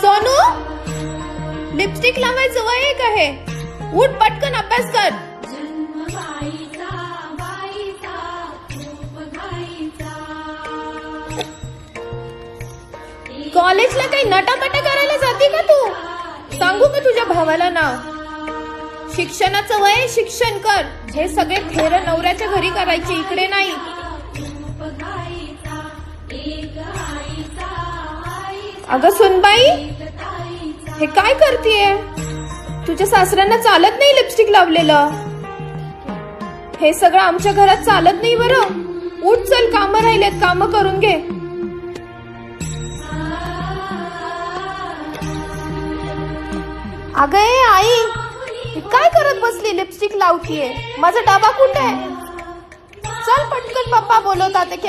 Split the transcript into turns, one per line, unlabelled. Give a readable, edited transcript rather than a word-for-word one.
Sonu, lipstick लावायचं वय आहे का हे? उठ पटकन अभ्यास कर. कॉलेजला काही नटापटा करायला जाते का तू? सांगू का तुझ्या भावाला ना? शिक्षणाचं वय, शिक्षण कर. हे सगळे थेर नवऱ्याच्या घरी करायचे, इकडे नाही. अगं सुनबाई, हे काय करतेय? तुझ्या सासऱ्यांना चालत नाही लिपस्टिक लावलेलं. हे सगळं आमच्या घरात चालत नाही बरं. उठ चल, कामं राहिलेत, कामं करून घे. अगं ए आई, काय करत बसली? लिपस्टिक लावतीये. माझा डबा कुठे आहे? चल पटकन, पप्पा बोलवतात की